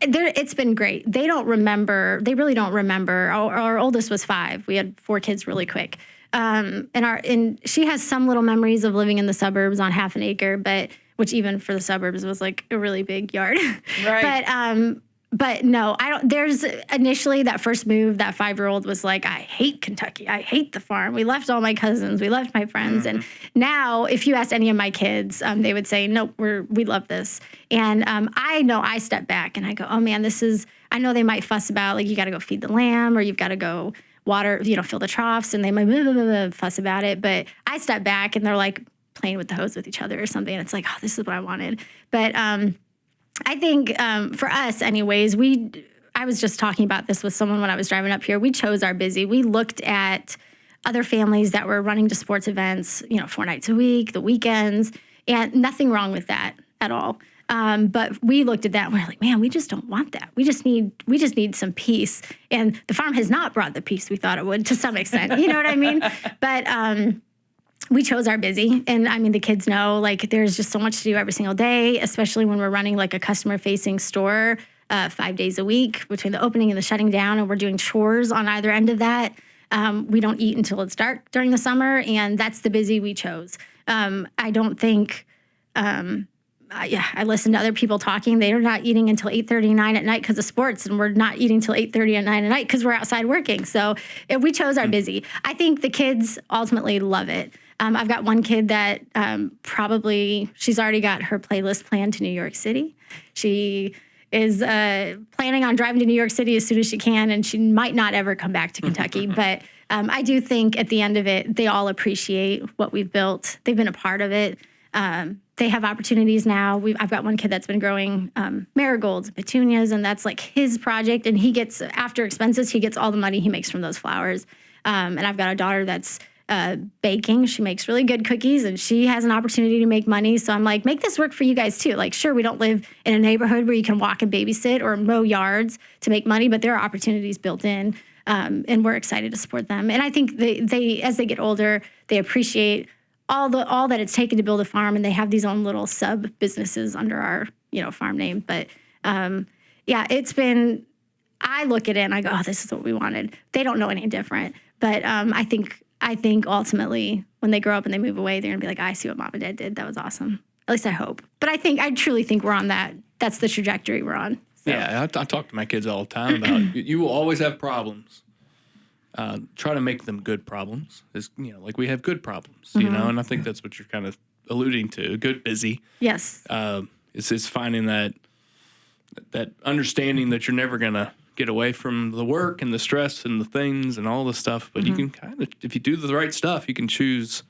it's been great. They don't remember. They really don't remember. Our oldest was 5. We had 4 kids really quick. And she has some little memories of living in the suburbs on half an acre, which even for the suburbs was like a really big yard. Right. But But no, I don't. There's initially that first move, that 5-year-old was like, I hate Kentucky. I hate the farm. We left all my cousins. We left my friends. And now if you asked any of my kids, they would say, nope, we love this. And I know I step back and I go, oh man, I know they might fuss about like, you got to go feed the lamb or you've got to go water, fill the troughs, and they might fuss about it. But I step back and they're like playing with the hose with each other or something. And it's like, oh, this is what I wanted. But I think for us anyways, I was just talking about this with someone when I was driving up here. We chose our busy. We looked at other families that were running to sports events, 4 nights a week, the weekends, and nothing wrong with that at all. But we looked at that and we're like, man, we just don't want that. We just need some peace. And the farm has not brought the peace we thought it would to some extent. You know what I mean? But we chose our busy. And I mean, the kids know like there's just so much to do every single day, especially when we're running like a customer facing store 5 days a week between the opening and the shutting down. And we're doing chores on either end of that. We don't eat until it's dark during the summer. And that's the busy we chose. I don't think, I listen to other people talking. They're not eating until 8:30, 9 at night because of sports. And we're not eating till 8:30 at 9 at night because we're outside working. So we chose our busy. I think the kids ultimately love it. I've got one kid that she's already got her playlist planned to New York City. She is planning on driving to New York City as soon as she can, and she might not ever come back to Kentucky. But I do think at the end of it, they all appreciate what we've built. They've been a part of it. They have opportunities now. I've got one kid that's been growing marigolds and petunias, and that's like his project. And he gets, after expenses, he gets all the money he makes from those flowers. And I've got a daughter that's baking. She makes really good cookies and she has an opportunity to make money. So I'm like, make this work for you guys too. Like, sure, we don't live in a neighborhood where you can walk and babysit or mow yards to make money, but there are opportunities built in. And we're excited to support them. And I think they as they get older, they appreciate all that it's taken to build a farm, and they have these own little sub businesses under our, farm name. But it's been, I look at it and I go, oh, this is what we wanted. They don't know any different. But I think ultimately when they grow up and they move away, they're gonna be like, I see what mom and dad did. That was awesome. At least I hope. But I truly think we're on that. That's the trajectory we're on. So. Yeah, I talk to my kids all the time about you will always have problems. Try to make them good problems. Like we have good problems, and I think that's what you're kind of alluding to. Good busy. Yes. It's finding that understanding that you're never gonna get away from the work and the stress and the things and all the stuff, but you can kind of, if you do the right stuff, you can choose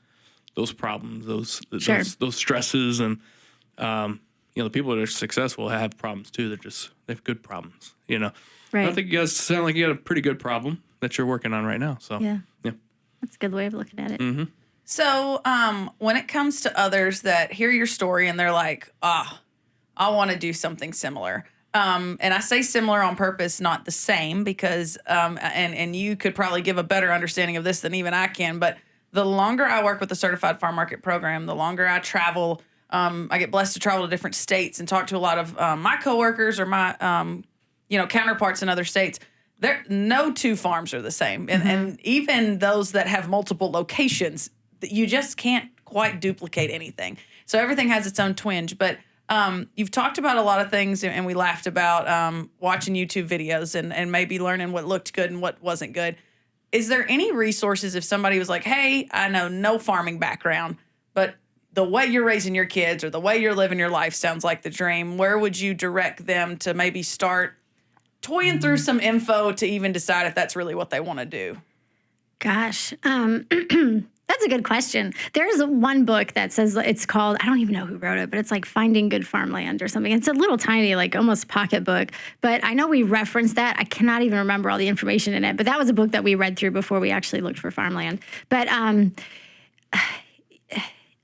those problems, those stresses, and the people that are successful have problems too. They have good problems, Right. I think you guys sound like you got a pretty good problem that you're working on right now. So yeah. That's a good way of looking at it. Mm-hmm. So when it comes to others that hear your story and they're like, I want to do something similar. And I say similar on purpose, not the same, because and you could probably give a better understanding of this than even I can. But the longer I work with the Certified Farm Market Program, the longer I travel. I get blessed to travel to different states and talk to a lot of my coworkers or my counterparts in other states. No two farms are the same, and even those that have multiple locations, you just can't quite duplicate anything. So everything has its own twinge. But you've talked about a lot of things, and we laughed about watching YouTube videos and maybe learning what looked good and what wasn't good. Is there any resources if somebody was like, hey, I know no farming background, but the way you're raising your kids or the way you're living your life sounds like the dream, where would you direct them to maybe start toying through some info to even decide if that's really what they want to do? Gosh, that's a good question. There's one book that says, it's called, I don't even know who wrote it, but it's like Finding Good Farmland or something. It's a little tiny, like almost pocket book, but I know we referenced that. I cannot even remember all the information in it, but that was a book that we read through before we actually looked for farmland. But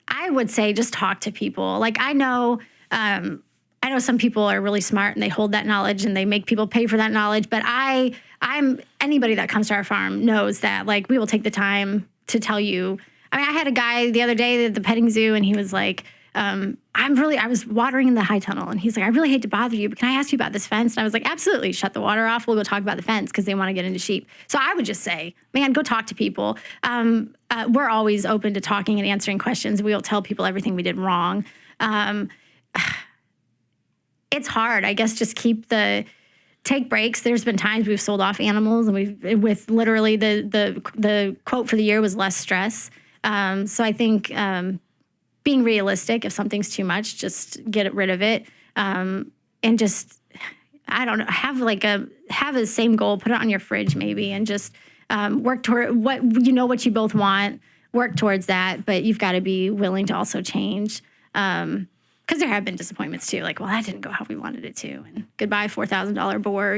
I would say just talk to people. Like I know some people are really smart and they hold that knowledge and they make people pay for that knowledge. But I'm anybody that comes to our farm knows that like we will take the time to tell you. I mean, I had a guy the other day at the petting zoo and he was like, I was watering in the high tunnel and he's like, I really hate to bother you, but can I ask you about this fence? And I was like, absolutely, shut the water off. We'll go talk about the fence because they want to get into sheep. So I would just say, man, go talk to people. We're always open to talking and answering questions. We'll tell people everything we did wrong. It's hard. I guess just keep the take breaks. There's been times we've sold off animals, and we've with literally the quote for the year was less stress. So I think being realistic. If something's too much, just get rid of it, and just I don't know, have the same goal, put it on your fridge maybe, and just work toward what you both want. Work towards that, but you've got to be willing to also change. Because there have been disappointments too, like, well, that didn't go how we wanted it to, and goodbye $4,000 boar,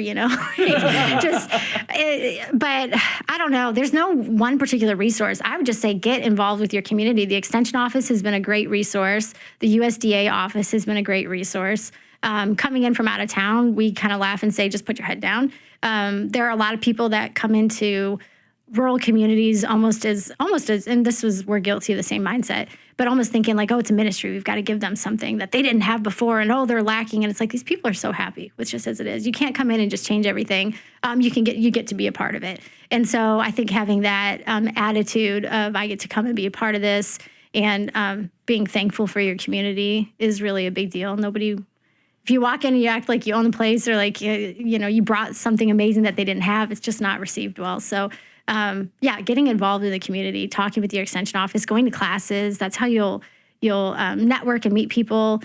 but I don't know. There's no one particular resource. I would just say get involved with your community. The Extension Office has been a great resource. The USDA office has been a great resource. Coming in from out of town, we kind of laugh and say, just put your head down. There are a lot of people that come into rural communities almost as, and we're guilty of the same mindset, but almost thinking like, oh, it's a ministry. We've got to give them something that they didn't have before, and they're lacking. And it's like, these people are so happy with just as it is. You can't come in and just change everything. You get to be a part of it. And so I think having that attitude of I get to come and be a part of this, and being thankful for your community is really a big deal. If you walk in and you act like you own the place, or like, you brought something amazing that they didn't have, it's just not received well. So getting involved in the community, talking with your extension office, going to classes. That's how you'll network and meet people.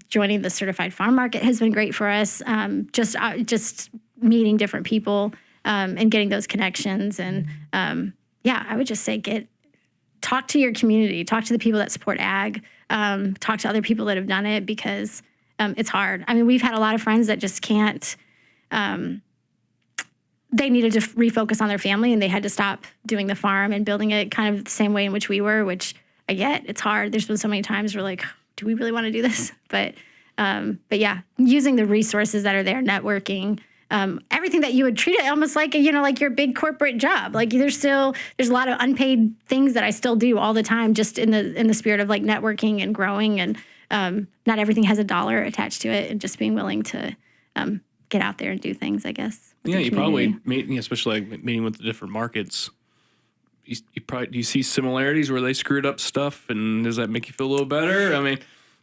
Joining the certified farm market has been great for us. Just meeting different people and getting those connections. And I would just say talk to your community, talk to the people that support ag, talk to other people that have done it, because it's hard. I mean, we've had a lot of friends that just can't. They needed to refocus on their family, and they had to stop doing the farm and building it kind of the same way in which we were, which I get. It's hard. There's been so many times we're like, do we really want to do this? But yeah, using the resources that are there, networking, everything that you would treat it almost like, like your big corporate job. Like there's a lot of unpaid things that I still do all the time, just in the spirit of like networking and growing, and not everything has a dollar attached to it, and just being willing to get out there and do things, I guess. Yeah, you probably meet, especially like meeting with the different markets. Do you see similarities where they screwed up stuff, and does that make you feel a little better? I mean,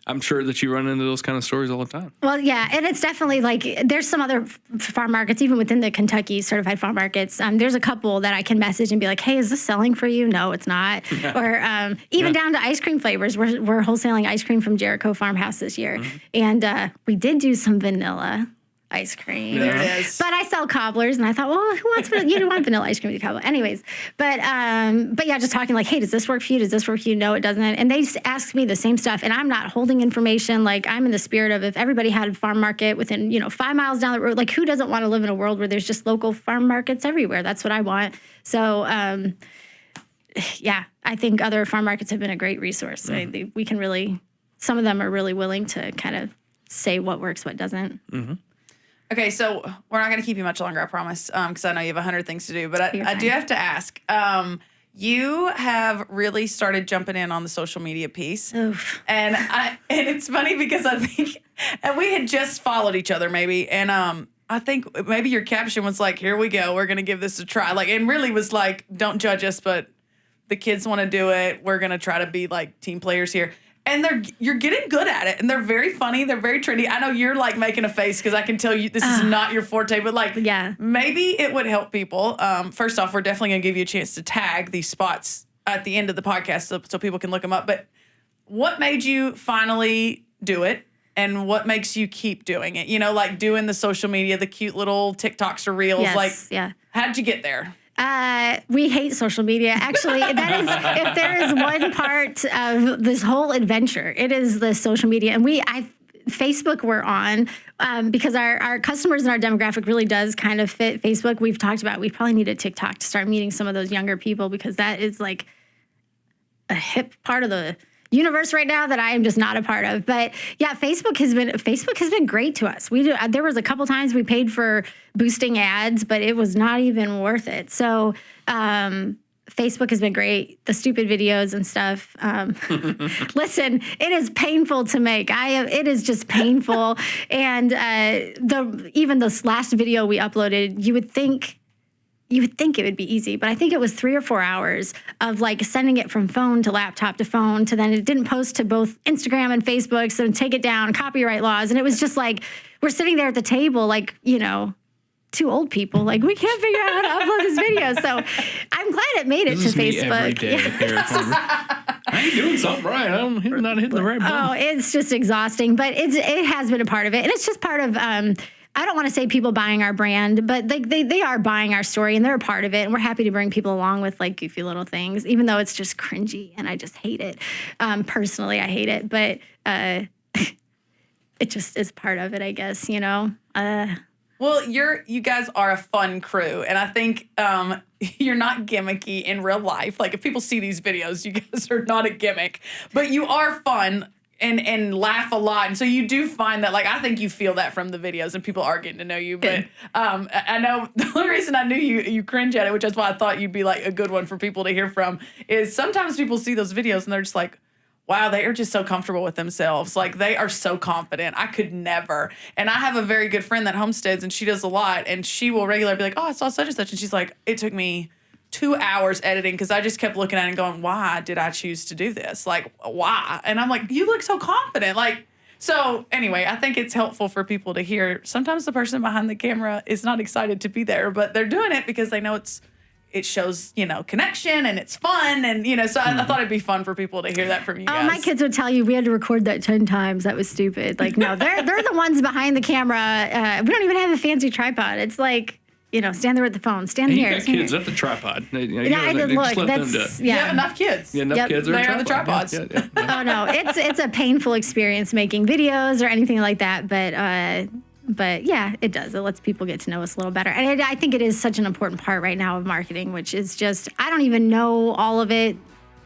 I'm sure that you run into those kind of stories all the time. Well, yeah, and it's definitely like there's some other farm markets, even within the Kentucky certified farm markets. There's a couple that I can message and be like, hey, is this selling for you? No, it's not. Or even down to ice cream flavors. We're wholesaling ice cream from Jericho Farmhouse this year. Mm-hmm. And we did do some vanilla ice cream. There it is. But I sell cobblers, and I thought, well, who wants vanilla? You don't want vanilla ice cream with cobbler. Anyways, but yeah, just talking like, hey, does this work for you? Does this work for you? No, it doesn't. And they ask me the same stuff, and I'm not holding information. Like, I'm in the spirit of, if everybody had a farm market within, 5 miles down the road, like, who doesn't want to live in a world where there's just local farm markets everywhere? That's what I want. So, yeah, I think other farm markets have been a great resource. Mm-hmm. We can really, some of them are really willing to kind of say what works, what doesn't. Mm-hmm. Okay, so we're not going to keep you much longer, I promise, because I know you have 100 things to do. But I do have to ask, you have really started jumping in on the social media piece. Oof. And it's funny because I think and we had just followed each other maybe. And I think maybe your caption was like, here we go, we're going to give this a try. Like, and really was like, don't judge us, but the kids want to do it. We're going to try to be like team players here. And you're getting good at it, and they're very funny. They're very trendy. I know you're like making a face because I can tell you this is not your forte, but like, yeah, maybe it would help people. First off, we're definitely gonna give you a chance to tag these spots at the end of the podcast so people can look them up. But what made you finally do it, and what makes you keep doing it? Like doing the social media, the cute little TikToks or reels. Yes, yeah. How'd you get there? We hate social media. Actually, that is, if there is one part of this whole adventure, it is the social media. And Facebook we're on because our customers and our demographic really does kind of fit Facebook. We've talked about we probably need a TikTok to start meeting some of those younger people, because that is like a hip part of the universe right now that I am just not a part of. But yeah, Facebook has been great to us. There was a couple times we paid for boosting ads, but it was not even worth it. So Facebook has been great. The stupid videos and stuff. Listen, it is painful to make. It is just painful. And even this last video we uploaded, you would think you would think it would be easy, but I think it was 3 or 4 hours of like sending it from phone to laptop to phone to then it didn't post to both Instagram and Facebook. So take it down, copyright laws. And it was just like, we're sitting there at the table, like, you know, two old people, like, we can't figure out how to upload this video. So I'm glad it made it This to is Facebook. me every day here at Farmer. I ain't doing something right. I'm not hitting the right button. Oh, it's just exhausting, but it has been a part of it. And it's just part of, I don't want to say people buying our brand, but they are buying our story and they're a part of it. And we're happy to bring people along with like goofy little things, even though it's just cringy and I just hate it. Personally, I hate it, but it just is part of it, I guess, you know? Well, you guys are a fun crew, and I think you're not gimmicky in real life. Like if people see these videos, you guys are not a gimmick, but you are fun and laugh a lot. And so you do find that, like, I think you feel that from the videos, and people are getting to know you. But I know the only reason I knew you cringe at it, which is why I thought you'd be like a good one for people to hear from, is sometimes people see those videos and they're just like, wow, they are just so comfortable with themselves. Like, they are so confident. I could never. And I have a very good friend that homesteads, and she does a lot. And she will regularly be like, oh, I saw such and such. And she's like, it took me 2 hours editing because I just kept looking at it and going, why did I choose to do this? Like, why? And I'm like, you look so confident. Like, so anyway, I think it's helpful for people to hear. Sometimes the person behind the camera is not excited to be there, but they're doing it because they know it shows, you know, connection and it's fun. And, you know, so I thought it'd be fun for people to hear that from you guys. Oh, my kids would tell you we had to record that 10 times. That was stupid. Like, no, they're the ones behind the camera. We don't even have a fancy tripod. It's like, you know, stand there with the phone. Stand And here. you got kids at the tripod. Yeah, I did look. That's, You have enough kids. Yeah, enough kids are They a are the tripod. tripods. Yeah. Oh no, it's a painful experience making videos or anything like that. But yeah, it does. It lets people get to know us a little better. And I think it is such an important part right now of marketing, which is just, I don't even know all of it,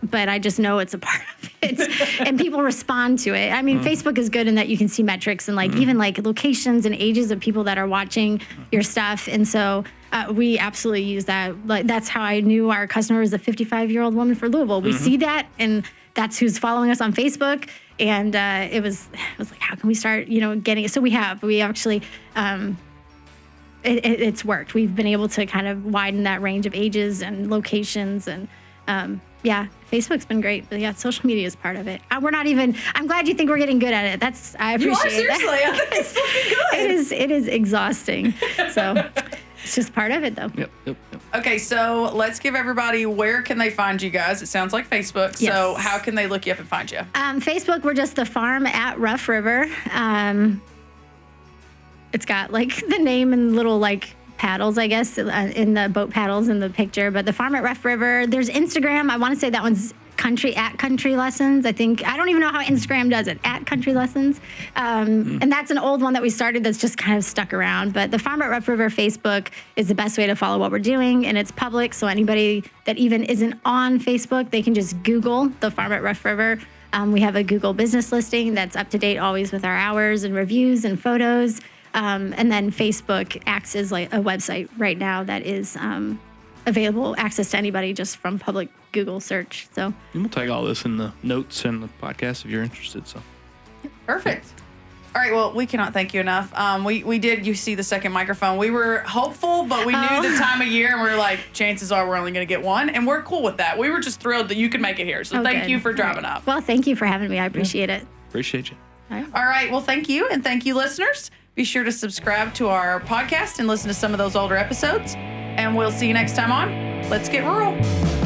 but I just know it's a part of it. And people respond to it. I mean, Facebook is good in that you can see metrics and like even like locations and ages of people that are watching your stuff. And so we absolutely use that. Like, that's how I knew our customer was a 55-year-old woman for Louisville. We see that, and that's who's following us on Facebook. And it was like, how can we start, you know, getting it? So we actually, it's worked. We've been able to kind of widen that range of ages and locations. And yeah, Facebook's been great. But yeah, social media is part of it. I'm glad you think we're getting good at it. I appreciate You are, that. seriously. I think it's looking good. It is exhausting. So it's just part of it, though. Yep. Okay, so let's give everybody, where can they find you guys? It sounds like Facebook. Yes. So how can they look you up and find you? Facebook, we're just the farm at Rough River. It's got like the name and little like paddles, I guess, in the boat paddles in the picture. But the farm at Rough River. There's Instagram. I want to say that one's Country Lessons. I don't even know how Instagram does it, at Country Lessons. And that's an old one that we started that's just kind of stuck around. But the Farm at Rough River Facebook is the best way to follow what we're doing, and it's public. So anybody that even isn't on Facebook, they can just Google the Farm at Rough River. We have a Google business listing that's up to date always with our hours and reviews and photos. And then Facebook acts as like a website right now that is available access to anybody just from public Google search. So And we'll tag all this in the notes and the podcast if you're interested. So Perfect. All right, well, we cannot thank you enough. We did, you see the second microphone. We were hopeful, but we knew the time of year, and we were like, chances are we're only going to get one, and we're cool with that. We were just thrilled that you could make it here. So thank good. you for driving up. Well, thank you for having me. I appreciate it. appreciate you. All right, well, thank you, and thank you, listeners. Be sure to subscribe to our podcast and listen to some of those older episodes, and we'll see you next time on Let's Get Rural.